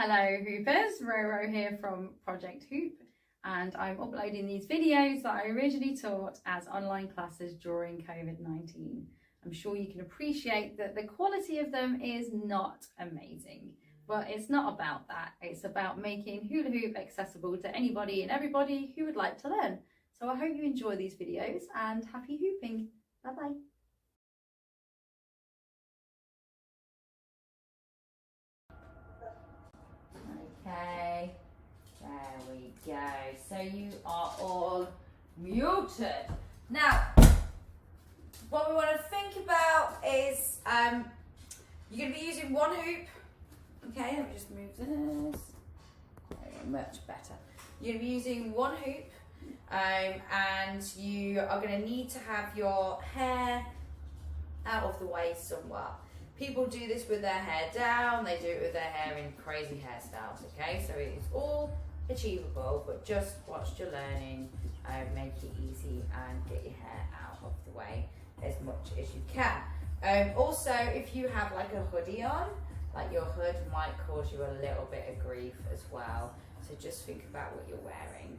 Hello Hoopers, Roro here from Project Hoop, and I'm uploading these videos that I originally taught as online classes during COVID-19. I'm sure you can appreciate that the quality of them is not amazing, but it's not about that. It's about making hula hoop accessible to anybody and everybody who would like to learn. So I hope you enjoy these videos and happy hooping. Bye bye. Okay, there we go. So you are all muted. Now, what we want to think about is you're going to be using one hoop. Okay, let me just move this. Much better. You're going to be using one hoop and you are going to need to have your hair out of the way somewhat. People do this with their hair down, they do it with their hair in crazy hairstyles, okay? So it is all achievable, but just watch your learning, make it easy and get your hair out of the way as much as you can. Also, if you have like a hoodie on, like your hood might cause you a little bit of grief as well. So just think about what you're wearing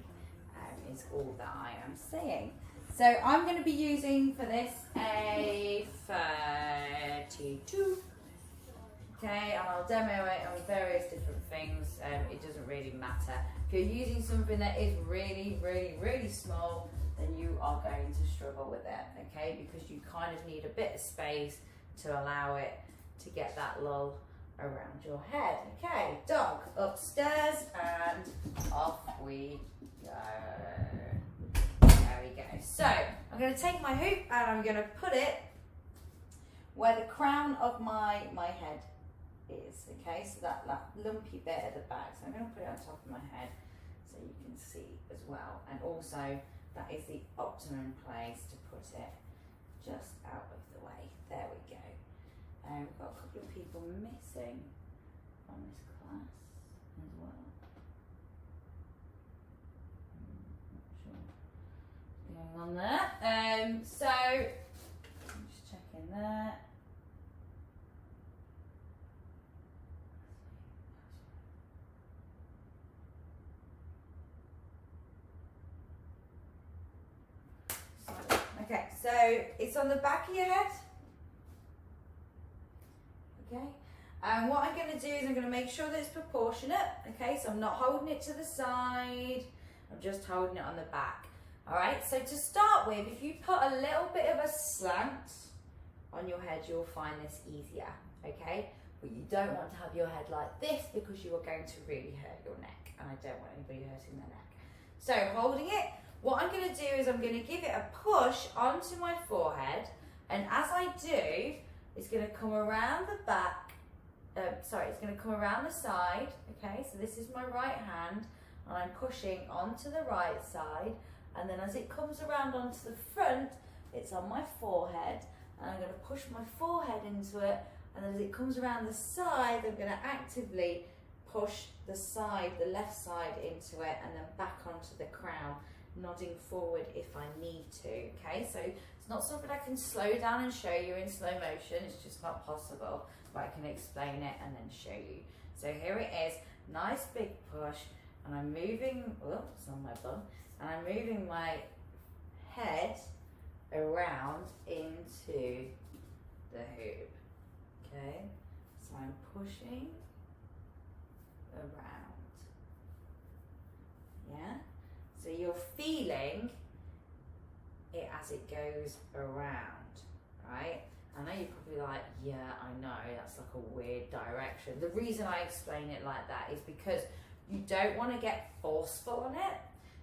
is all that I am saying. So I'm going to be using for this a 32, okay, and I'll demo it on various different things. It doesn't really matter. If you're using something that is really small, then you are going to struggle with it, okay, because you kind of need a bit of space to allow it to get that lull around your head. Okay, dog upstairs and off we go. There we go. So I'm going to take my hoop and I'm going to put it where the crown of my head is. Okay, so that lumpy bit at the back. So I'm going to put it on top of my head so you can see as well. And also that is the optimum place to put it, just out of the way. There we go. We've got a couple of people missing from this class as well. Going on there. So I'm just checking that. Okay, so it's on the back of your head. Okay, and what I'm going to do is I'm going to make sure that it's proportionate. Okay, so I'm not holding it to the side, I'm just holding it on the back. Alright, so to start with, if you put a little bit of a slant on your head, you'll find this easier, okay? But you don't want to have your head like this because you are going to really hurt your neck, and I don't want anybody hurting their neck. So holding it, what I'm going to do is I'm going to give it a push onto my forehead, and as I do, it's going to come around the back, it's going to come around the side, okay? So this is my right hand, and I'm pushing onto the right side. And then as it comes around onto the front, it's on my forehead, and I'm going to push my forehead into it, and then as it comes around the side, I'm going to actively push the side, the left side into it, and then back onto the crown, nodding forward if I need to, okay? So it's not something I can slow down and show you in slow motion, it's just not possible, but I can explain it and then show you. So here it is, nice big push, and I'm moving, it's on my bum, and I'm moving my head around into the hoop, okay? So I'm pushing around, yeah? So you're feeling it as it goes around, right? I know you're probably like, yeah, I know, that's like a weird direction. The reason I explain it like that is because you don't want to get forceful on it.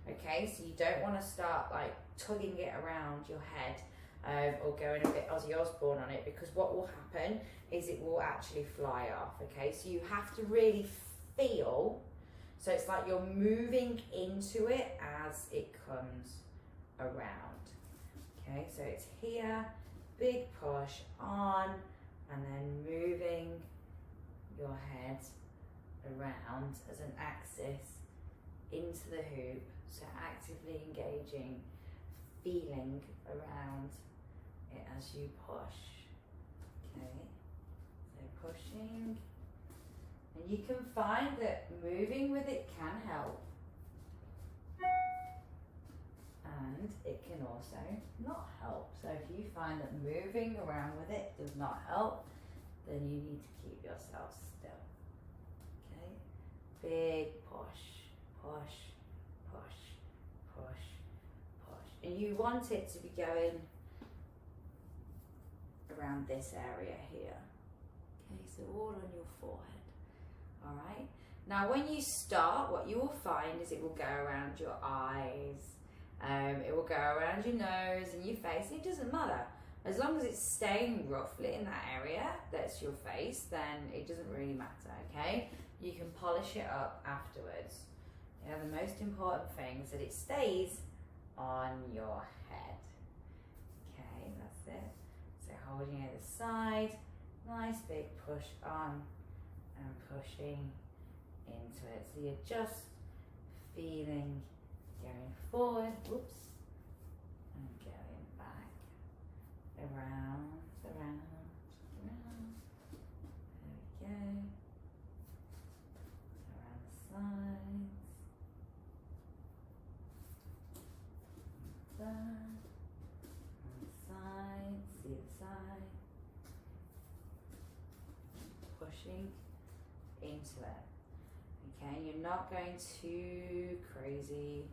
Okay, so you don't want to start like tugging it around your head or going a bit Ozzy Osbourne on it, because what will happen is it will actually fly off, okay? So you have to really feel, so it's like you're moving into it as it comes around, okay? So it's here, big push on, and then moving your head around as an axis into the hoop. So actively engaging, feeling around it as you push, okay? So pushing And you can find that moving with it can help. And it can also not help. So if you find that moving around with it does not help, then you need to keep yourself still. Okay? Big push, push, push, push, push. And you want it to be going around this area here. Okay, so all on your forehead. Alright? Now when you start, what you will find is it will go around your eyes. It will go around your nose and your face. It doesn't matter. As long as it's staying roughly in that area, that's your face, then it doesn't really matter, okay? You can polish it up afterwards. You know, the most important thing is that it stays on your head. Okay, that's it. So holding it at the side, nice big push on and pushing into it. So you're just feeling going forward, whoops, and going back, around, around, around, there we go, around the sides, that, on the side, see the side, pushing into it. Okay, you're not going too crazy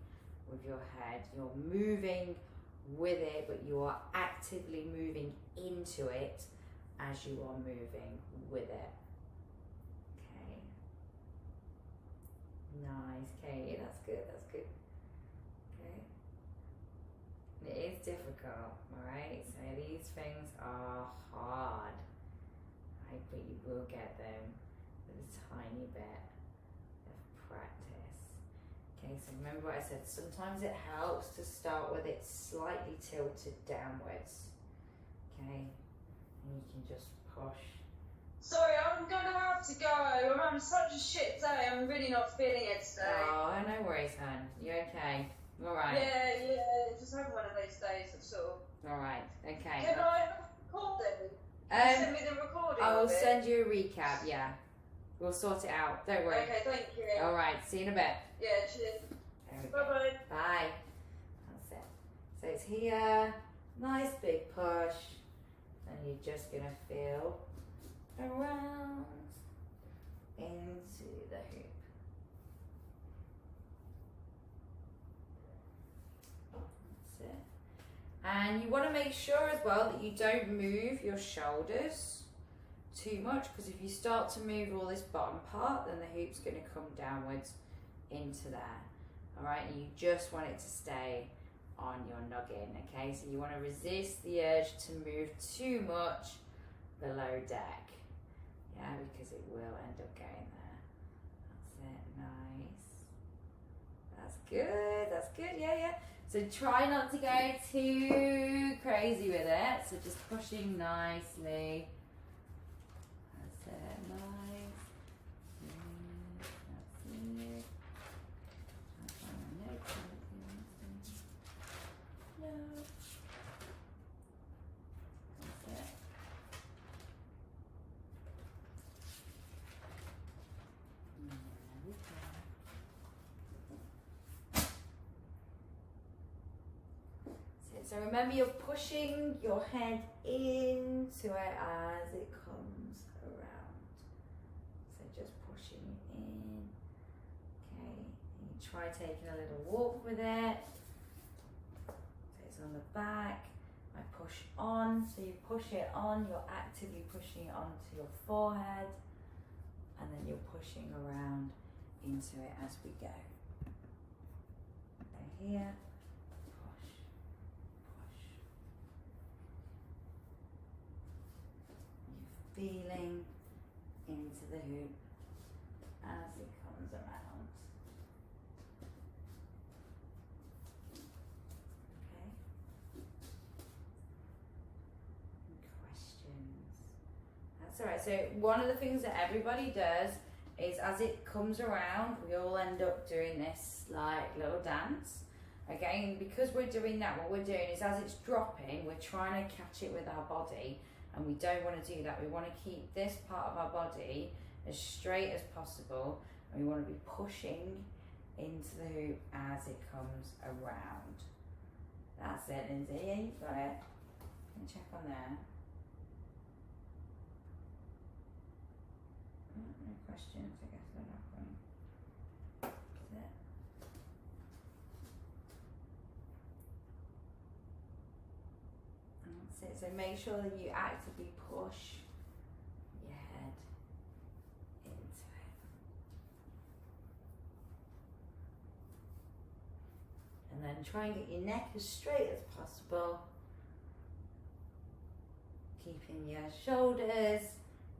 with your head. You're moving with it, but you are actively moving into it as you are moving with it. Okay. Nice, Katie. That's good. That's good. Okay. It is difficult, alright? So these things are hard, right? But you will get them with a tiny bit of practice. Okay, so remember what I said, sometimes it helps to start with it slightly tilted downwards. Okay, and you can just push. Sorry, I'm going to have to go. I'm having such a shit day. I'm really not feeling it today. Oh, no worries, hon. You okay? Alright. Yeah, just having one of those days, that's all. Alright, okay. Can I record them? Send me the recording. I will of it. send you a recap, yeah. We'll sort it out, don't worry. Okay, thank you. Alright, see you in a bit. Yeah, cheers. There we go. Bye-bye. Bye. That's it. So it's here, nice big push, and you're just gonna feel around into the hoop. That's it. And you want to make sure as well that you don't move your shoulders too much, because if you start to move all this bottom part, then the hoop's going to come downwards into there. Alright, and you just want it to stay on your noggin, okay? So you want to resist the urge to move too much below deck. Yeah, because it will end up going there. That's it, nice. That's good, yeah. So try not to go too crazy with it. So just pushing nicely. That's it, nice. That's it. No. That's it. So remember, you're pushing your head into it as it comes around. So just pushing it in. Okay, and you try taking a little walk with it. So it's on the back. I push on, so you push it on, you're actively pushing it onto your forehead, and then you're pushing around into it as we go. So here. Feeling into the hoop as it comes around. Okay. Any questions? That's all right. So one of the things that everybody does is as it comes around, we all end up doing this like little dance. Okay, and because we're doing that, what we're doing is as it's dropping, we're trying to catch it with our body. And we don't want to do that. We want to keep this part of our body as straight as possible, and we want to be pushing into the hoop as it comes around. That's it, Lindsay. Yeah, you've got it. Can check on there. No questions, I guess they're not going. That's it. That's it. So make sure that you actively push your head into it. And then try and get your neck as straight as possible. Keeping your shoulders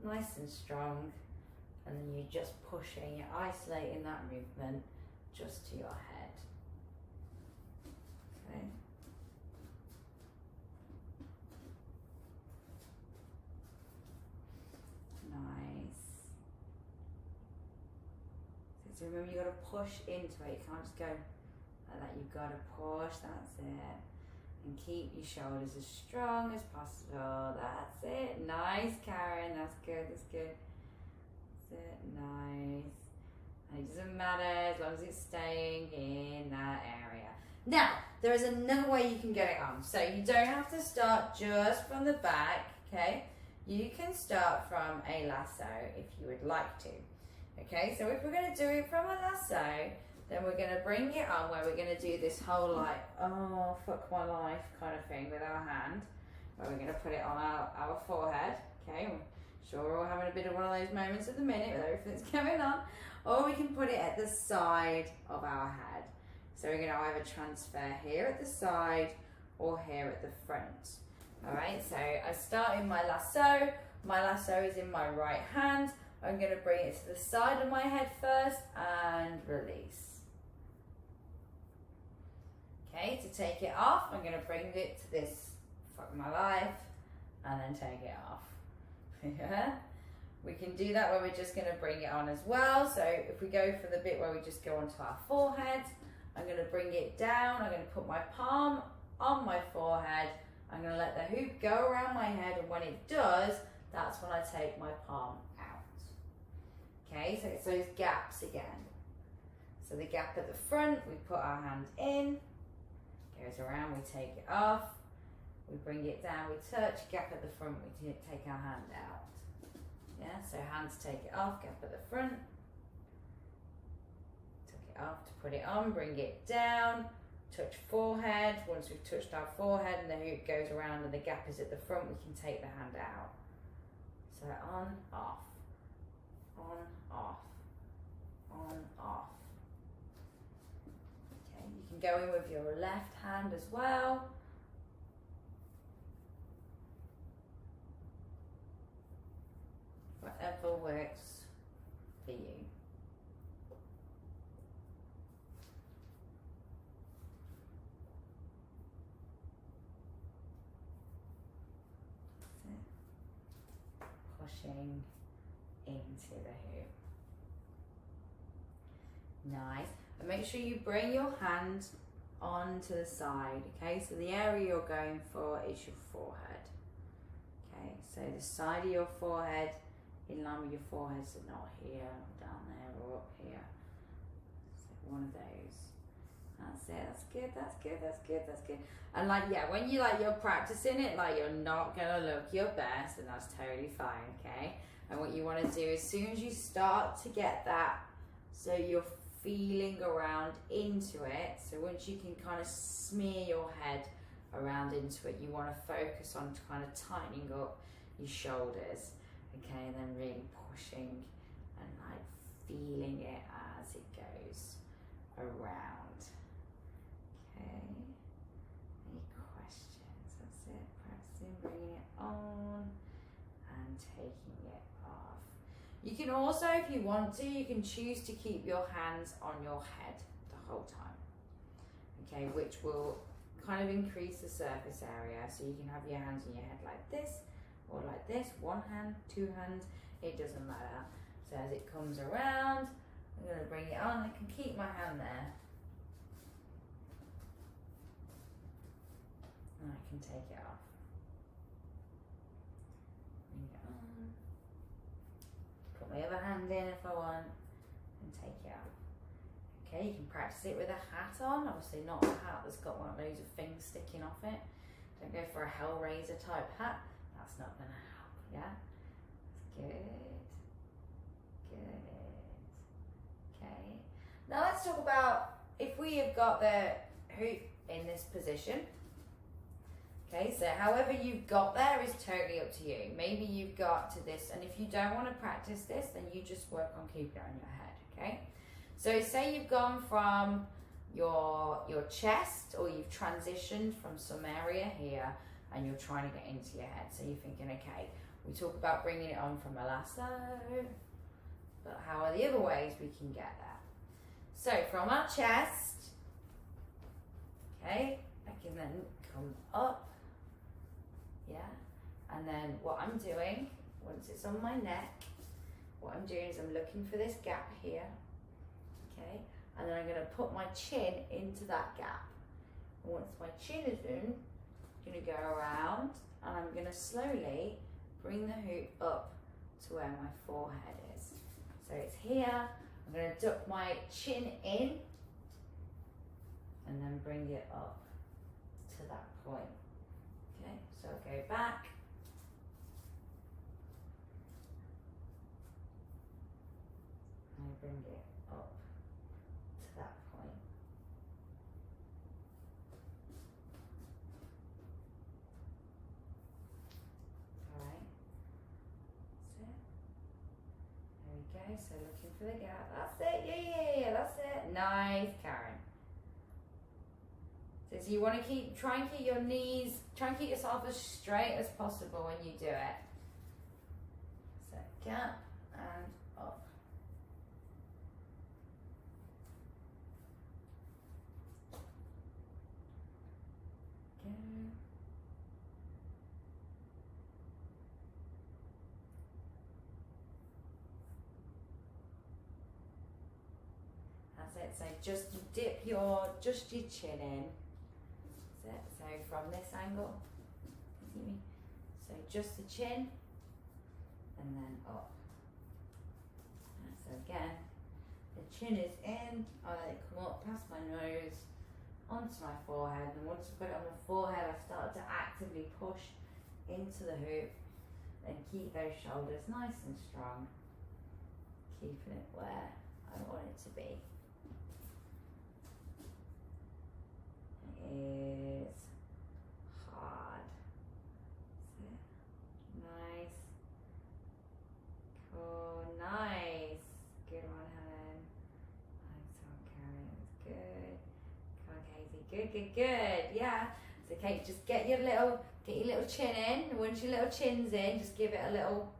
nice and strong. And then you're just pushing, you're isolating that movement just to your head. Okay. Nice. So remember, you got to push into it. You can't just go like that. You've got to push. That's it. And keep your shoulders as strong as possible. That's it. Nice, Karen. That's good. That's good. That's it. Nice. And it doesn't matter as long as it's staying in that area. Now, there is another way you can get it on. So you don't have to start just from the back, okay? You can start from a lasso if you would like to. Okay, so if we're going to do it from a lasso, then we're going to bring it on where we're going to do this whole like, oh, fuck my life kind of thing with our hand. Where we're going to put it on our forehead. Okay, I'm sure we're all having a bit of one of those moments at the minute with everything that's going on. Or we can put it at the side of our head. So we're going to either transfer here at the side or here at the front. Alright, so I start in my lasso. My lasso is in my right hand. I'm going to bring it to the side of my head first and release. Okay, to take it off, I'm going to bring it to this, fuck my life, and then take it off. Yeah. We can do that where we're just going to bring it on as well. So if we go for the bit where we just go onto our forehead, I'm going to bring it down. I'm going to put my palm on my forehead. I'm going to let the hoop go around my head, and when it does, that's when I take my palm out. Okay, so it's those gaps again. So the gap at the front, we put our hand in, goes around, we take it off, we bring it down, we touch, gap at the front, we take our hand out. Yeah, so hands take it off, gap at the front, took it off to put it on, bring it down, touch forehead. Once we've touched our forehead and the hoop goes around and the gap is at the front, we can take the hand out. So on, off, on, off, on, off. Okay, you can go in with your left hand as well. Whatever works for you. Pushing into the hoop. Nice. And make sure you bring your hand onto the side, okay? So the area you're going for is your forehead. Okay, so the side of your forehead in line with your forehead, so not here, or down there, or up here. So one of those. That's it, that's good, that's good, that's good, that's good. And like, yeah, when you like, you're practicing it, like you're not gonna look your best, and that's totally fine, okay? And what you wanna do, as soon as you start to get that, so you're feeling around into it, so once you can kind of smear your head around into it, you wanna focus on kind of tightening up your shoulders, okay? And then really pushing and like feeling it as it goes around. Okay, any questions? That's it, practicing, bringing it on and taking it off. You can also, if you want to, you can choose to keep your hands on your head the whole time, okay, which will kind of increase the surface area, so you can have your hands on your head like this or like this, one hand, two hands, it doesn't matter. So as it comes around, I'm going to bring it on. I can keep my hand there. And I can take it off. Bring it on. Put other hand in if I want, and take it out. Okay, you can practice it with a hat on, obviously not a hat that's got one of loads of things sticking off it. Don't go for a Hellraiser type hat, that's not going to help, yeah? That's good. Good. Okay. Now let's talk about if we have got the hoop in this position. Okay, so however you've got there is totally up to you. Maybe you've got to this, and if you don't want to practice this, then you just work on keeping it on your head, okay? So say you've gone from your chest, or you've transitioned from some area here, and you're trying to get into your head. So you're thinking, okay, we talk about bringing it on from a lasso, but how are the other ways we can get there? So from our chest, okay, I can then come up, yeah, and then what I'm doing, once it's on my neck, what I'm doing is I'm looking for this gap here, okay, and then I'm going to put my chin into that gap. And once my chin is in, I'm going to go around, and I'm going to slowly bring the hoop up to where my forehead is. So it's here, I'm going to duck my chin in, and then bring it up to that point. Okay, so I'll go back. And I bring it up to that point. Alright, that's it. There we go, so looking for the gap. That's it, yeah, that's it. Nice, Karen. So you want to try and keep your knees, try and keep yourself as straight as possible when you do it. So gap and up. Go. That's it. So just dip your chin in. It. So from this angle, see me? So just the chin, and then up. And so again, the chin is in, I let it come up past my nose, onto my forehead, and once I put it on my forehead, I start to actively push into the hoop, and keep those shoulders nice and strong, keeping it where I want it to be. Is hard. Nice. Cool. Nice. Good one, Helen. Nice one, Karen. Good. Come on, Katie. Good, good, good. Yeah. So, Kate, just get your little chin in. Once your little chin's in, just give it a little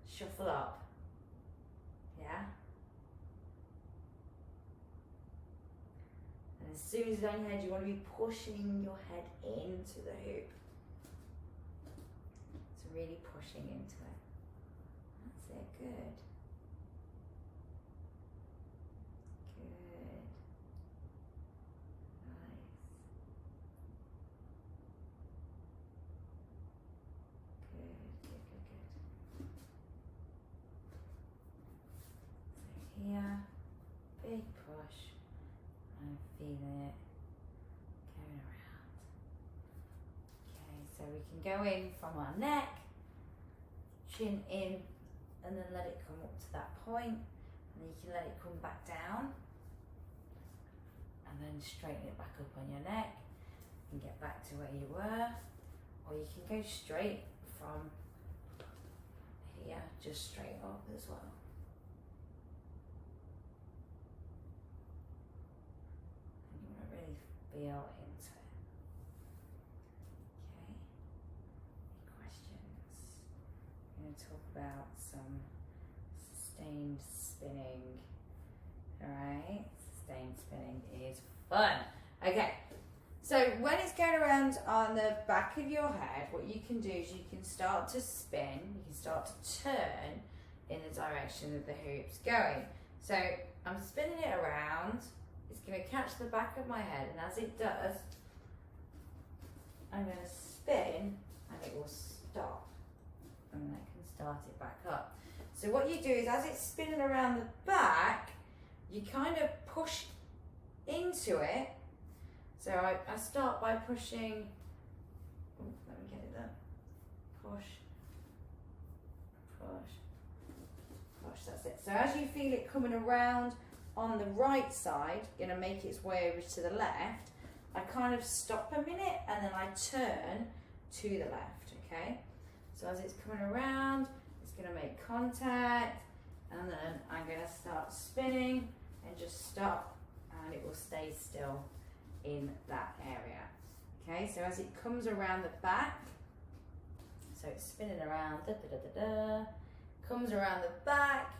shuffle up. Yeah. As soon as it's on your head, you want to be pushing your head into the hoop. So really pushing into it. That's it, good. Good. Nice. Good, good, good, good. So here, big push. I'm feeling it going around. Okay, so we can go in from our neck, chin in, and then let it come up to that point, and then you can let it come back down, and then straighten it back up on your neck, and get back to where you were, or you can go straight from here, just straight up as well. Feel into it. Okay. Any questions? We're going to talk about some sustained spinning. Alright? Sustained spinning is fun. Okay. So when it's going around on the back of your head, what you can do is you can start to spin, you can start to turn in the direction that the hoop's going. So I'm spinning it around. It's going to catch the back of my head, and as it does, I'm going to spin and it will stop, and then I can start it back up. So what you do is, as it's spinning around the back, you kind of push into it. So I start by pushing, let me get it there, push, that's it. So as you feel it coming around on the right side, going to make its way over to the left, I kind of stop a minute and then I turn to the left, okay? So as it's coming around, it's going to make contact, and then I'm going to start spinning and just stop, and it will stay still in that area. Okay, so as it comes around the back, so it's spinning around, comes around the back,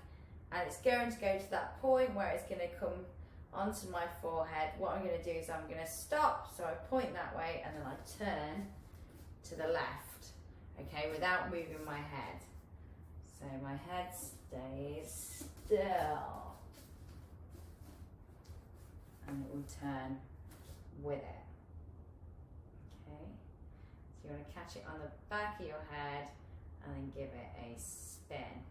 and it's going to go to that point where it's going to come onto my forehead. What I'm going to do is I'm going to stop, so I point that way, and then I turn to the left, okay, without moving my head. So my head stays still, and it will turn with it. Okay, so you want to catch it on the back of your head and then give it a spin.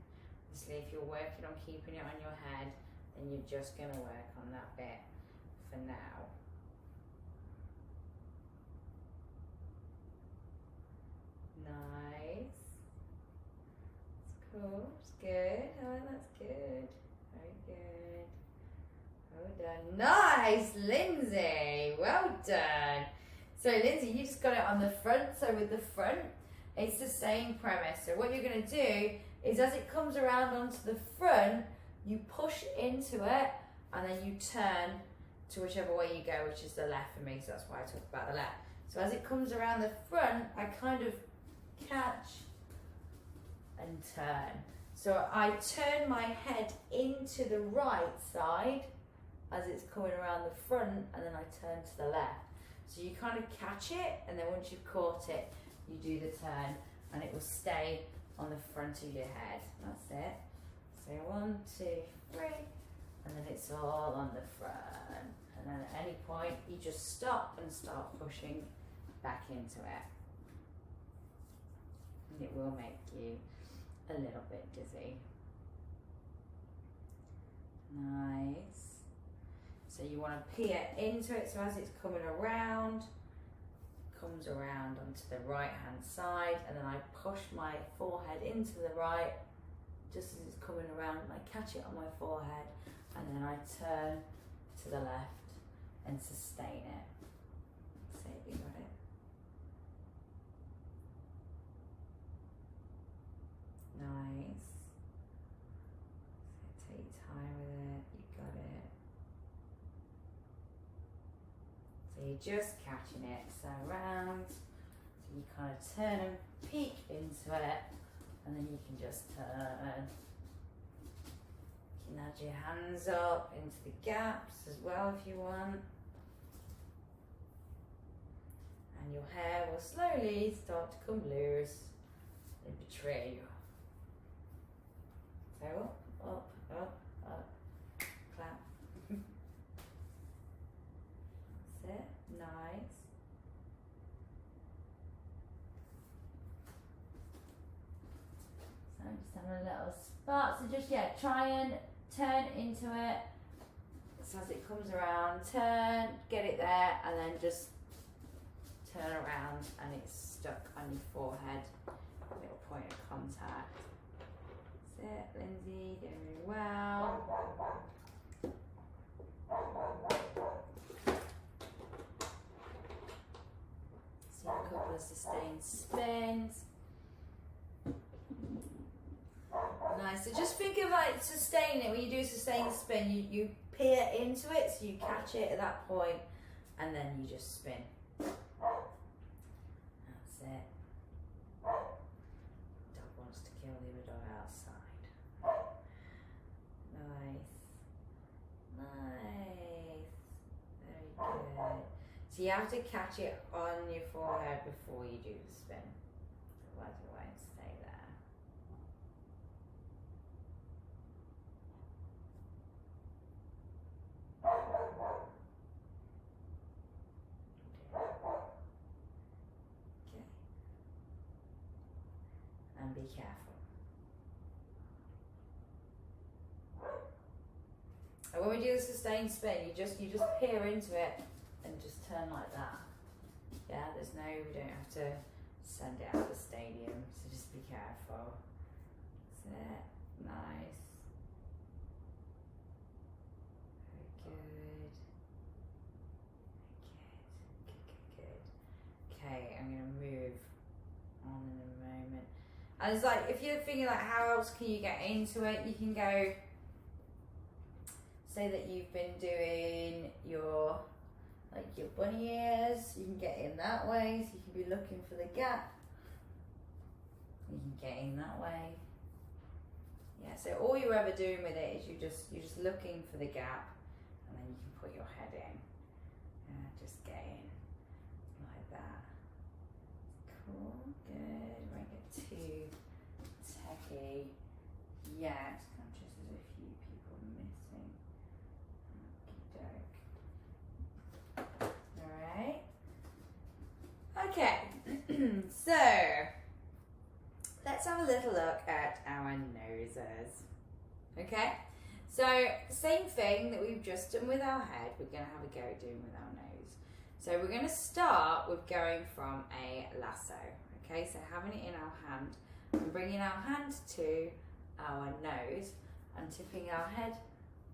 Obviously, if you're working on keeping it on your head, then you're just going to work on that bit for now. Nice. It's cool. It's good. Oh, that's good. Very good. Well done. Nice, Lindsay. Well done. So, Lindsay, you just got it on the front. So, with the front, it's the same premise. So, what you're going to do is, as it comes around onto the front, you push into it and then you turn to whichever way you go, which is the left for me. So, that's why I talk about the left. So, as it comes around the front, I kind of catch and turn. So, I turn my head into the right side as it's coming around the front, and then I turn to the left. So you kind of catch it, and then once you've caught it, you do the turn, and it will stay on the front of your head. That's it. So 1, 2, 3, and then it's all on the front. And then at any point, you just stop and start pushing back into it. And it will make you a little bit dizzy. Nice. So you want to peer into it, so as it's coming around, comes around onto the right hand side, and then I push my forehead into the right, just as it's coming around, and I catch it on my forehead, and then I turn to the left and sustain it. So you got it. Nice. So take your time with it, you got it. So you're just catching it, so round, so you kind of turn and peek into it, and then you can just turn. You can nudge your hands up into the gaps as well if you want. And your hair will slowly start to come loose and betray you. So up, up, up, clap. That's it, nice. So I'm just having a little spot. So just, yeah, try and turn into it. So as it comes around, turn, get it there, and then just turn around and it's stuck on your forehead. A little point of contact. That's it, Lindsay, doing really well. See a couple of sustained spins. Nice. So just think of like sustaining it. When you do a sustained spin, you peer into it, so you catch it at that point, and then you just spin. That's it. Dog wants to kill the other dog outside. Nice. Nice. Very good. So you have to catch it on your forehead before you do the spin. Otherwise it won't stay there. Okay. And be careful. when we do the sustained spin, you just peer into it and just turn like that. Yeah, we don't have to send it out of the stadium, so just be careful. That's it. Nice. Very good. Okay, I'm gonna move on in a moment. And it's like, if you're thinking like, how else can you get into it? You can go, say that you've been doing your bunny ears. You can get in that way, so you can be looking for the gap. You can get in that way. Yeah, so all you're ever doing with it is you're just looking for the gap, and then you can put your head in. Just get in like that. Cool, good. Won't get too techy yet. Conscious there's a few people missing. Okey-doke. Alright. Okay, so let's have a little look at our noses. Okay, so same thing that we've just done with our head, we're going to have a go at doing with our nose. So we're going to start with going from a lasso. Okay, so having it in our hand and bringing our hand to our nose and tipping our head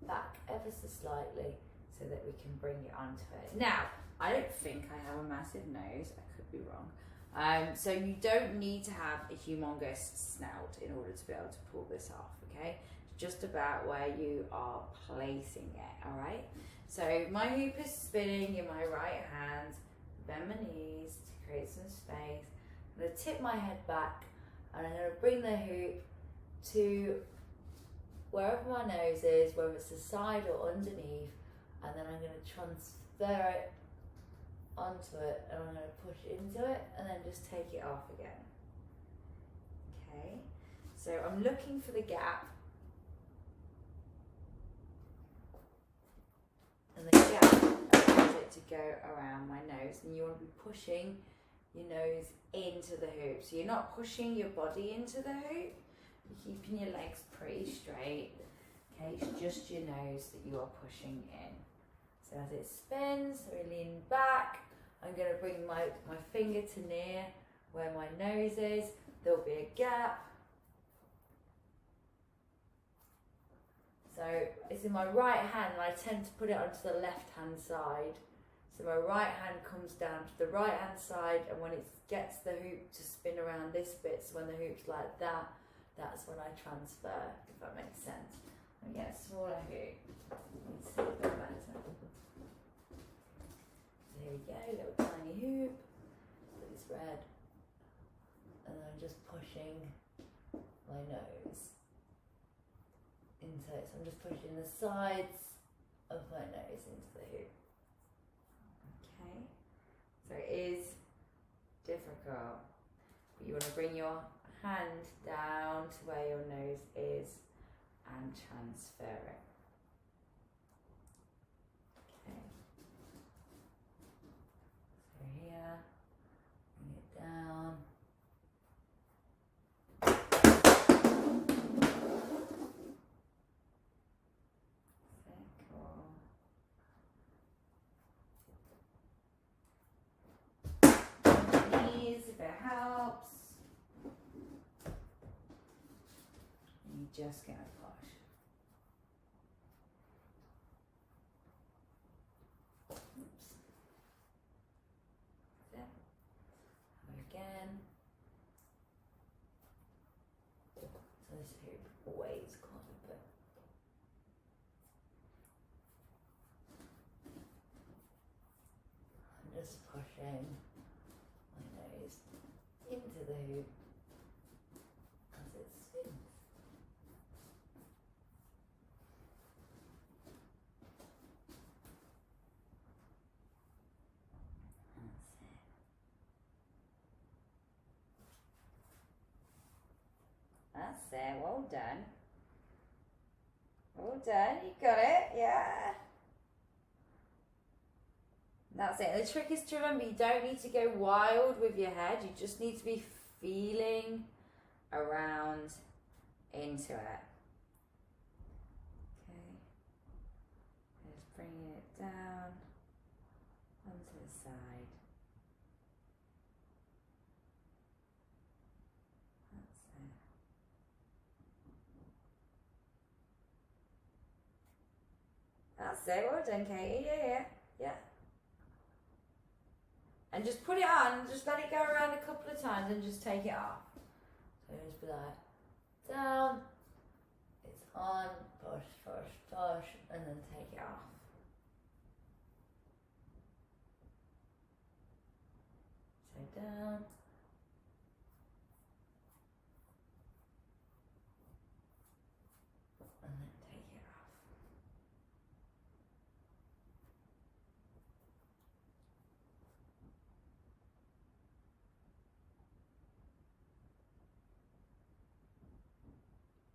back ever so slightly so that we can bring it onto it. Now, I don't think I have a massive nose, I could be wrong. So you don't need to have a humongous snout in order to be able to pull this off, okay? It's just about where you are placing it, all right? So my hoop is spinning in my right hand, bend my knees to create some space. I'm gonna tip my head back and I'm gonna bring the hoop to wherever my nose is, whether it's the side or underneath, and then I'm gonna transfer it onto it, and I'm going to push into it and then just take it off again. Okay, so I'm looking for the gap, and the gap allows it to go around my nose, and you want to be pushing your nose into the hoop. So you're not pushing your body into the hoop, you're keeping your legs pretty straight. Okay, it's just your nose that you are pushing in. So as it spins, we lean back. I'm going to bring my finger to near where my nose is. There'll be a gap. So it's in my right hand, and I tend to put it onto the left hand side. So my right hand comes down to the right hand side, and when it gets the hoop to spin around this bit, so when the hoop's like that, that's when I transfer, if that makes sense. And get a smaller hoop. It's a bit better. Here we go, little tiny hoop, but it's red, and I'm just pushing my nose into it. So I'm just pushing the sides of my nose into the hoop. Okay, so it is difficult, but you want to bring your hand down to where your nose is and transfer it. Here, bring it down. Cool. Knees if it helps. And you're just going to push. Again. So this hoop weighs quite a bit. I'm just pushing my nose into the hoop as it spins. That's it, well done. Well done, you got it, yeah. That's it. The trick is to remember, you don't need to go wild with your head, you just need to be feeling around into it. Okay. down onto the side. That's it, well done, Katie. Yeah. And just put it on, just let it go around a couple of times and just take it off. So just be like, down, it's on, push, and then take it off. So down. And then take it off.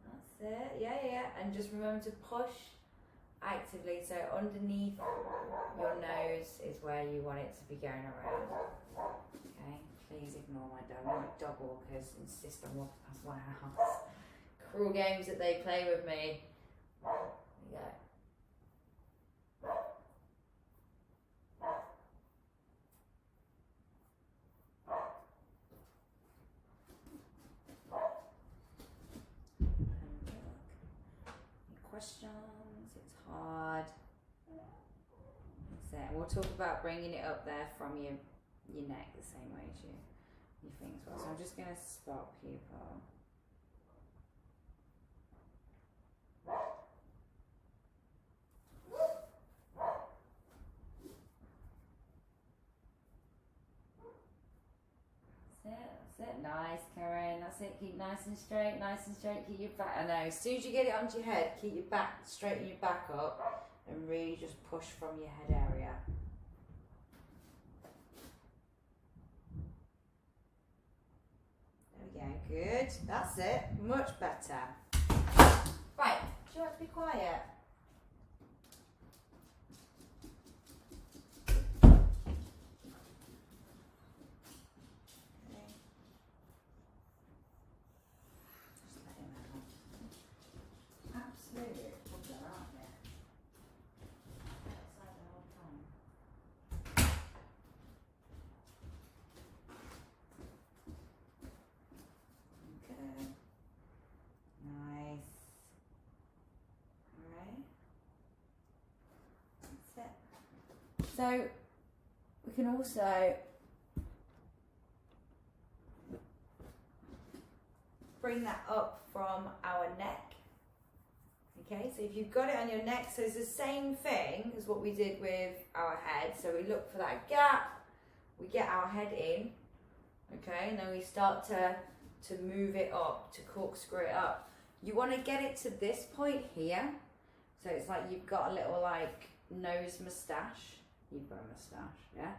That's it, yeah. And just remember to push actively, so underneath your nose is where you want it to be going around. Okay, please ignore my dog. My dog walkers insist on walking past my house. Cruel games that they play with me. There we go. Questions? It's hard. That's it. We'll talk about bringing it up there from your neck the same way as your things well. So I'm just going to spot people. That's it. Nice, Karen. That's it. Keep nice and straight. Keep your back. I know. As soon as you get it onto your head, keep your back, straighten your back up, and really just push from your head area. There we go. Good. That's it. Much better. Right. Do you want to be quiet? So we can also bring that up from our neck. Okay, so if you've got it on your neck, so it's the same thing as what we did with our head. So we look for that gap, we get our head in, okay, and then we start to move it up, to corkscrew it up. You want to get it to this point here. So it's like you've got a little like nose moustache. You've got a moustache, yeah?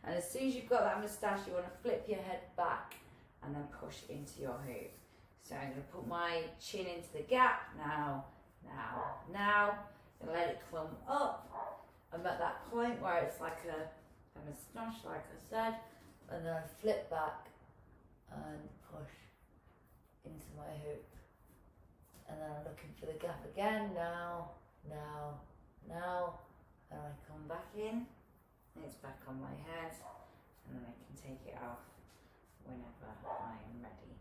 And as soon as you've got that moustache, you want to flip your head back and then push into your hoop. So I'm going to put my chin into the gap. Now. And let it come up. I'm at that point where it's like a moustache, like I said. And then I flip back and push into my hoop. And then I'm looking for the gap again. Now. And I come back in. And it's back on my head, and then I can take it off whenever I am ready.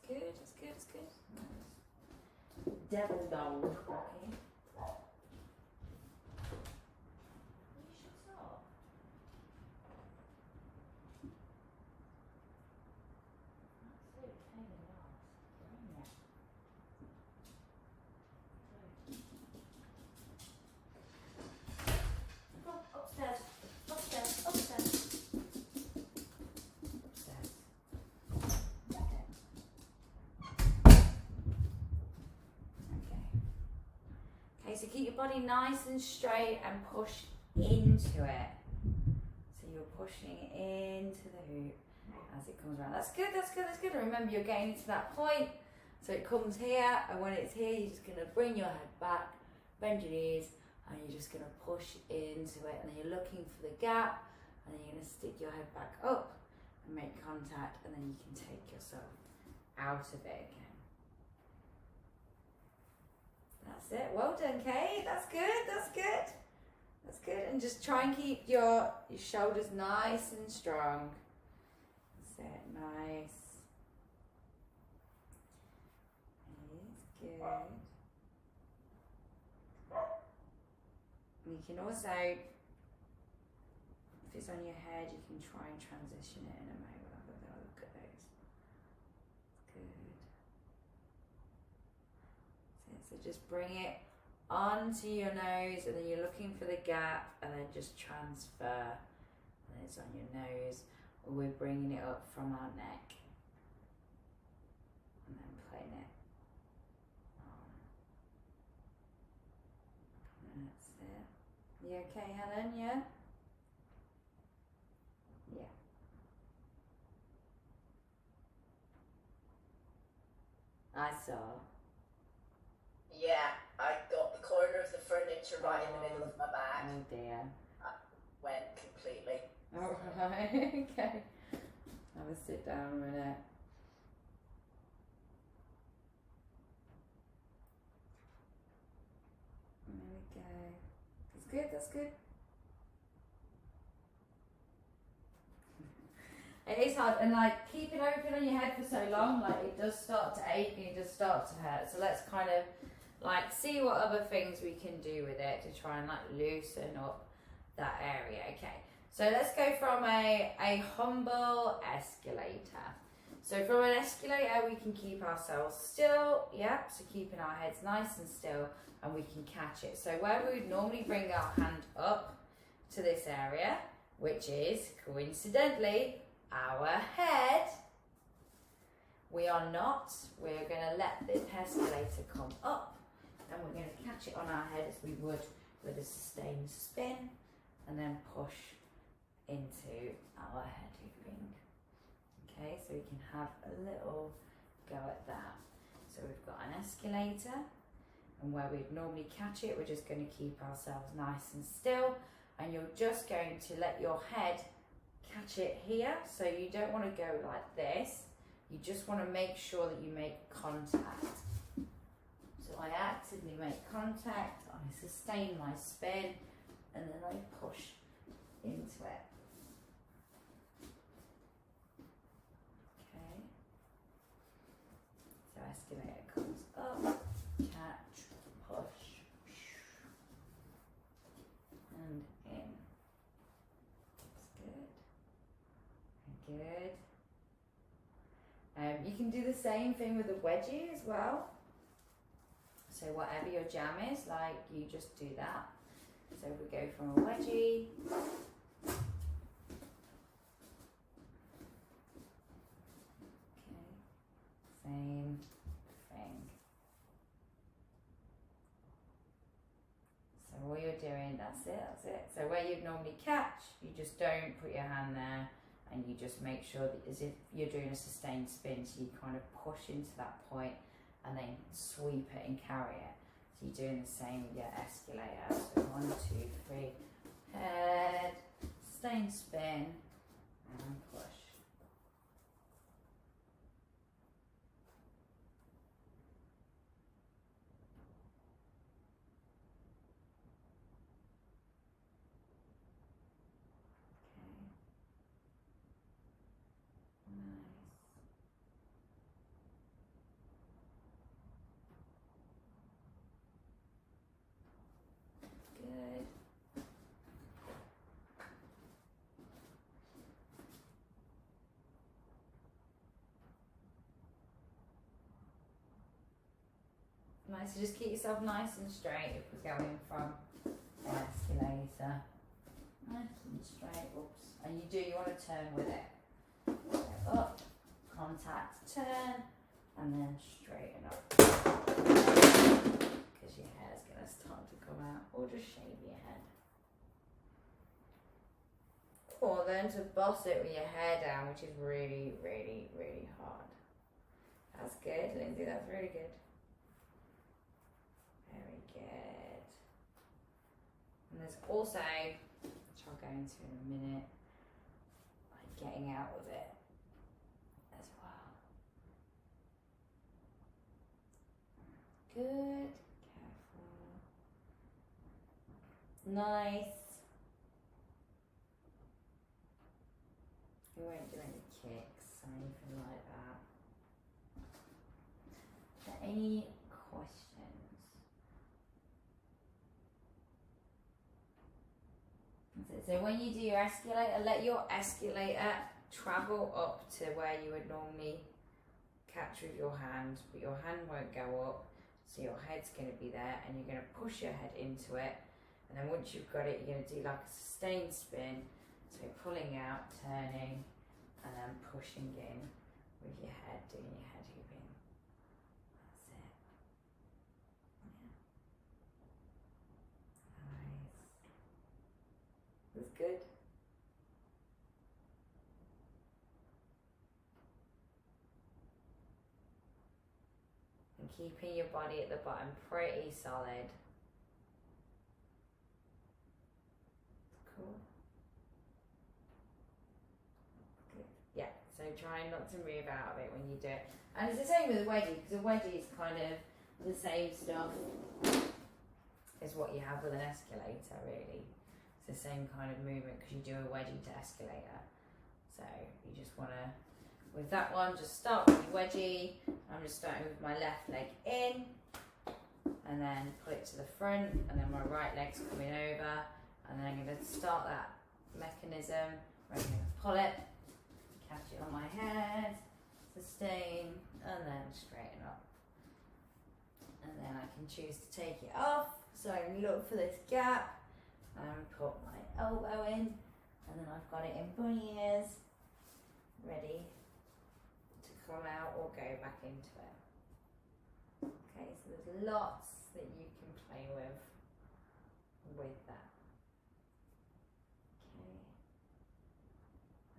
Okay, it's good. Nice. Devil dog, okay. So keep your body nice and straight and push into it. So you're pushing into the hoop as it comes around. That's good. And remember, you're getting to that point. So it comes here, and when it's here, you're just going to bring your head back, bend your knees, and you're just going to push into it. And then you're looking for the gap, and then you're going to stick your head back up and make make contact, and then you can take yourself out of it again. That's it. Well done, Kate. That's good. That's good. That's good. And just try and keep your shoulders nice and strong. That's it. Nice. It's good. You can also, if it's on your head, you can try and transition it in a way. We'll have a little look at those. Good. So just bring it onto your nose, and then you're looking for the gap, and then just transfer. And it's on your nose, or we're bringing it up from our neck, and then playing it on. That's it. You okay, Helen? Yeah? Yeah. I saw. Yeah, I got the corner of the furniture right in the middle of my back. Oh dear. Went completely. Alright, okay. Have a sit down a minute. There we go. That's good, that's good. It is hard, and like keep it open on your head for so long, like it does start to ache and it does start to hurt. So let's kind of like see what other things we can do with it to try and like loosen up that area. Okay, so let's go from a humble escalator. So from an escalator we can keep ourselves still, yeah, so keeping our heads nice and still, and we can catch it. So where we would normally bring our hand up to this area, which is coincidentally our head, we are not. We're going to let the escalator come up, and we're going to catch it on our head as we would with a sustained spin, and then push into our head looping. Okay, so we can have a little go at that. So we've got an escalator, and where we'd normally catch it, we're just going to keep ourselves nice and still, and you're just going to let your head catch it here. So you don't want to go like this, you just want to make sure that you make contact. So I actively make contact, I sustain my spin, and then I push into it. Okay, so escalator comes up, catch, push, and in. Good. You can do the same thing with the wedgie as well. So whatever your jam is, like you just do that. So we go from a wedgie. Okay. Same thing. So all you're doing, that's it, that's it. So where you'd normally catch, you just don't put your hand there, and you just make sure that as if you're doing a sustained spin, so you kind of push into that point and then sweep it and carry it. So you're doing the same with your escalator. So 1, 2, 3, head, sustained spin, and push. Good. Nice, so just keep yourself nice and straight if we're going from an escalator. Nice and straight, oops. And you want to turn with it. So up, contact, turn, and then straighten up. Because your hair's going to start to come out, or just shave your head. Or then to boss it with your hair down, which is really, really, really hard. That's good, Lindsay, that's really good. Very good. And there's also, which I'll go into in a minute, like getting out of it. nice. We won't do any kicks or anything like that. Are there any questions? So when you do your escalator, let your escalator travel up to where you would normally catch with your hand, but your hand won't go up, so your head's going to be there, and you're going to push your head into it, and then once you've got it, you're going to do like a sustained spin, so pulling out, turning, and then pushing in with your head, doing your head hooping. That's it. Yeah. Nice. That's good. And keeping your body at the bottom pretty solid. Cool. Good. Yeah, so try not to move out of it when you do it. And it's the same with a wedgie, because a wedgie is kind of the same stuff as what you have with an escalator, really. It's the same kind of movement, because you do a wedgie to escalator. So you just want to, with that one, just start with your wedgie. I'm just starting with my left leg in, and then pull it to the front, and then my right leg's coming over, and then I'm going to start that mechanism where I'm going to pull it, catch it on my head, sustain, and then straighten up. And then I can choose to take it off, so I can look for this gap, and put my elbow in, and then I've got it in bunny ears, ready to come out or go back into it. Okay, so there's lots that you can play with that.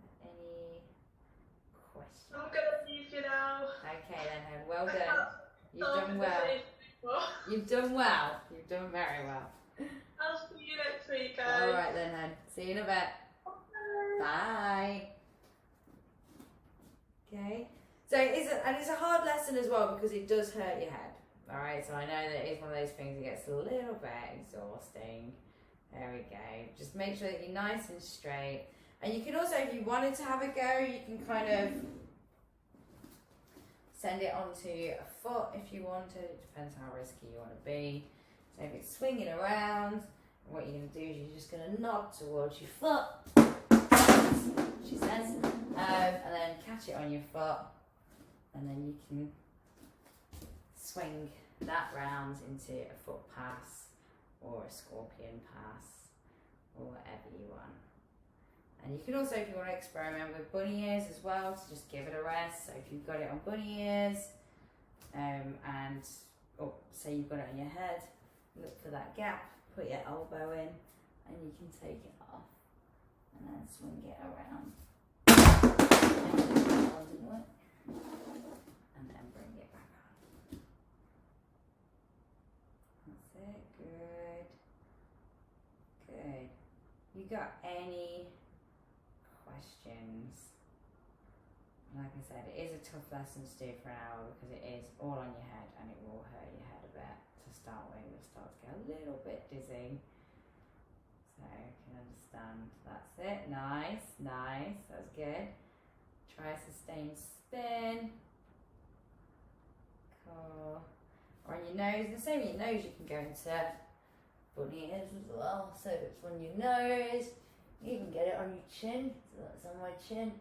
Okay. Any questions? I'm gonna leave you now. Okay then, well done. You've done well. You've done well. You've done very well. I'll see you next week, guys. Alright then, hun. See you in a bit. Bye. Okay. So it's a hard lesson as well, because it does hurt your head. Alright, so I know that it's one of those things that gets a little bit exhausting. There we go. Just make sure that you're nice and straight. And you can also, if you wanted to have a go, you can kind of send it onto a foot if you wanted. It depends how risky you want to be. So if it's swinging around, what you're going to do is you're just going to nod towards your foot, she says, and then catch it on your foot, and then you can swing that round into a foot pass or a scorpion pass or whatever you want. And you can also, if you want to experiment with bunny ears as well, to just give it a rest. So if you've got it on bunny ears, and say you've got it on your head, look for that gap, put your elbow in, and you can take it off, and then swing it around. And then bring it back on. That's it, good. Good. You got any questions? Like I said, it is a tough lesson to do for an hour, because it is all on your head, and it will hurt your head a bit to start with. You'll start to get a little bit dizzy. So you can understand. That's it. Nice, nice. That's good. Try a sustained spin. Cool. Or on your nose. The same with your nose, you can go into bunny ears as well. So it's on your nose. You can get it on your chin. So that's on my chin.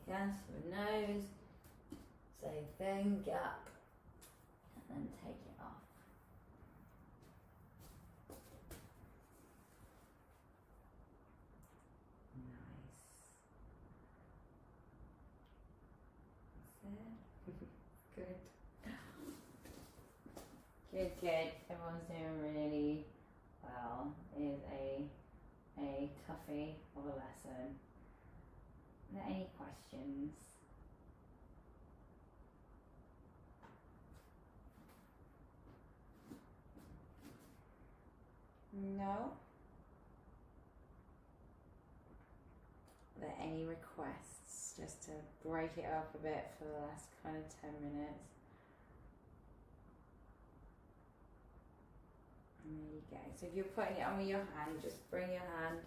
Yes, your nose. Same thing, gap. And then take it off. Good. Good, good. Everyone's doing really well. It is a toughie of a lesson. Are there any questions? No? Are there any requests, just to break it up a bit for the last kind of 10 minutes? And there you go. So if you're putting it on with your hand, just bring your hand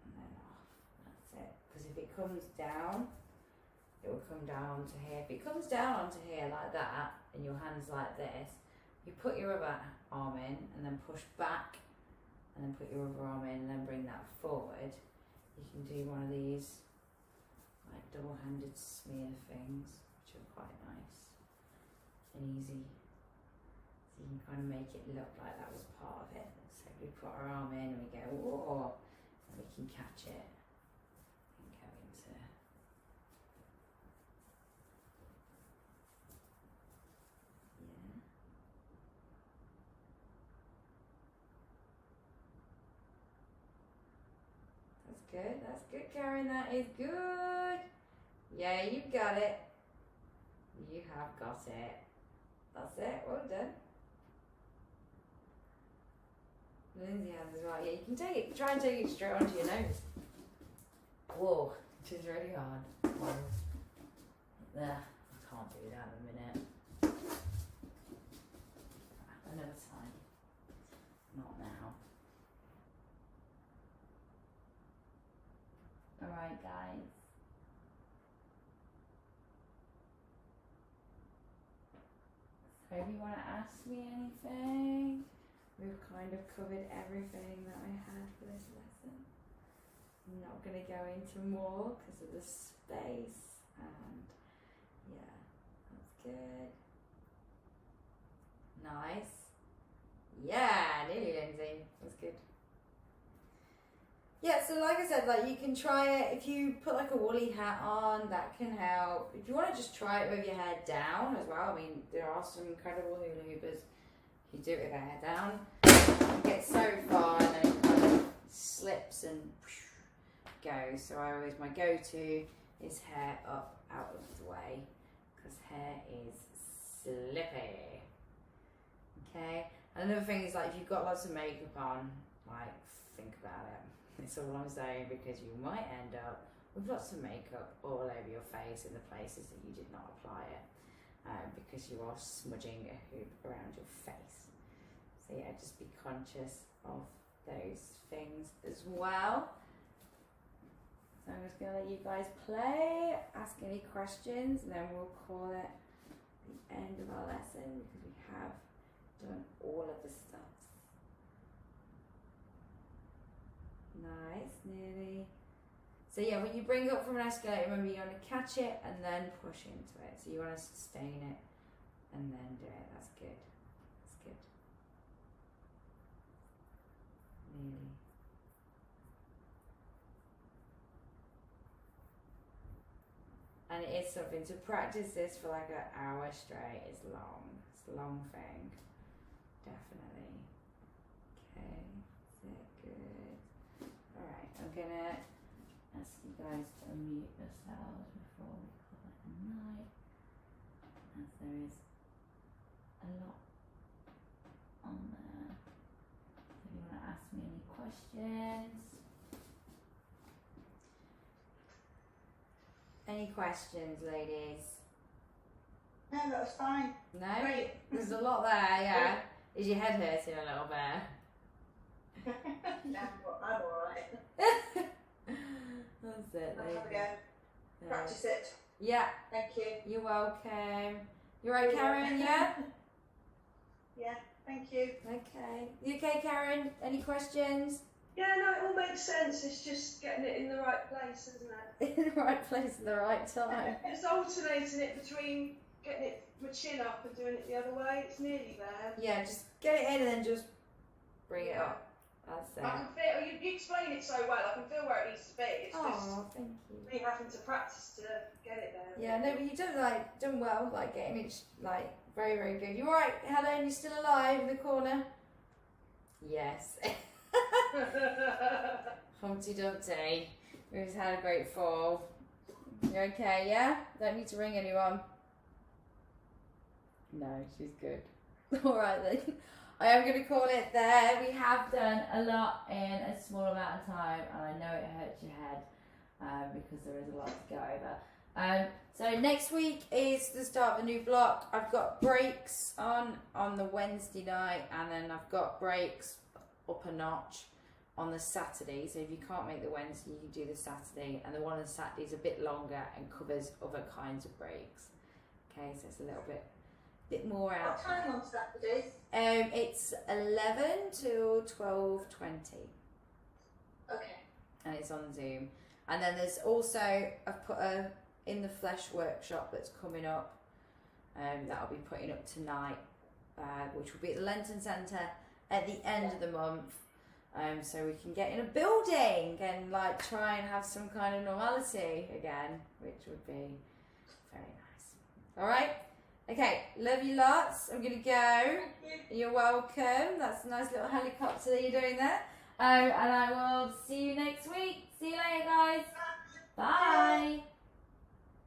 and then off. That's it. Because if it comes down, it will come down onto here. If it comes down onto here like that, and your hand's like this, you put your other arm in and then push back, and then put your other arm in and then bring that forward. You can do one of these like double-handed smear things, which are quite nice and easy. So you can kind of make it look like that was part of it. So we put our arm in and we go, whoa, and we can catch it and go into. Yeah. That's good. That's good, Karen. That is good. Yeah, you got it. You have got it. That's it. Well done. Lindsay has as well. Yeah, you can take it. Try and take it straight onto your nose. Whoa, which is really hard. Whoa. There. I can't do that in a minute. Another time. Not now. Alright, guys. So if you want to ask me anything, we've kind of covered everything that I had for this lesson. I'm not going to go into more because of the space, and yeah, that's good. Nice. Yeah, nearly, Lindsay. That's good. Yeah, so like I said, like you can try it if you put like a woolly hat on, that can help. If you want to just try it with your hair down as well, I mean, there are some incredible hula hoopers who do it with their hair down. You get so far and then it kind of slips and goes. So my go-to is hair up out of the way because hair is slippy. Okay, another thing is like if you've got lots of makeup on, like think about it. It's all I'm saying because you might end up with lots of makeup all over your face in the places that you did not apply it because you are smudging a hoop around your face. So yeah, just be conscious of those things as well. So I'm just going to let you guys play, ask any questions, and then we'll call it the end of our lesson because we have done all of the stuff. Nice, nearly. So yeah, when you bring up from an escalator, remember you want to catch it and then push into it. So you want to sustain it and then do it. That's good. That's good. Nearly. And it is something to practice this for like an hour straight. It's long. It's a long thing. Definitely. Okay. That's it. Good. Alright, I'm gonna ask you guys to unmute yourselves before we call it a night, as there is a lot on there. So if you want to ask me any questions. Any questions, ladies? No, that was fine. No? Great. There's a lot there, yeah. Is your head hurting a little bit? No, I'm alright. That's it, I'll have a ladies. go. Practice it. Yeah, Thank you. you're welcome. You right, Karen? Yeah? Yeah, thank you. Okay. You okay, Karen? Any questions? Yeah, no, it all makes sense. It's just getting it in the right place, isn't it? In the right place at the right time. It's alternating it between getting it my chin up and doing it the other way. It's nearly there. Yeah, just get it in and then just bring it up. That's I it. can feel, you explain it so well, I can feel where it needs to be. It's just Oh, thank you. me having to practice to get it there. Yeah, no, but you've done well, like getting it like very, very good. You alright, Helen? You still alive in the corner? Yes. Humpty Dumpty, who's had a great fall. You okay, yeah? Don't need to ring anyone. No, she's good. Alright then. I am going to call it there. We have done a lot in a small amount of time, and I know it hurts your head because there is a lot to go over. So next week is the start of a new block. I've got breaks on the Wednesday night, and then I've got breaks up a notch on the Saturday. So if you can't make the Wednesday, you can do the Saturday, and the one on the Saturday is a bit longer and covers other kinds of breaks. Okay, so it's a little bit more out. What time on Saturdays? It's 11 till 12:20. Okay. And it's on Zoom. And then there's also, I've put a In the Flesh workshop that's coming up, that I'll be putting up tonight, which will be at the Lenton Centre at the end of the month. So we can get in a building and like try and have some kind of normality again, which would be very nice. All right. Okay, love you lots. I'm gonna go. You're welcome. That's a nice little helicopter that you're doing there. And I will see you next week. See you later, guys. Bye.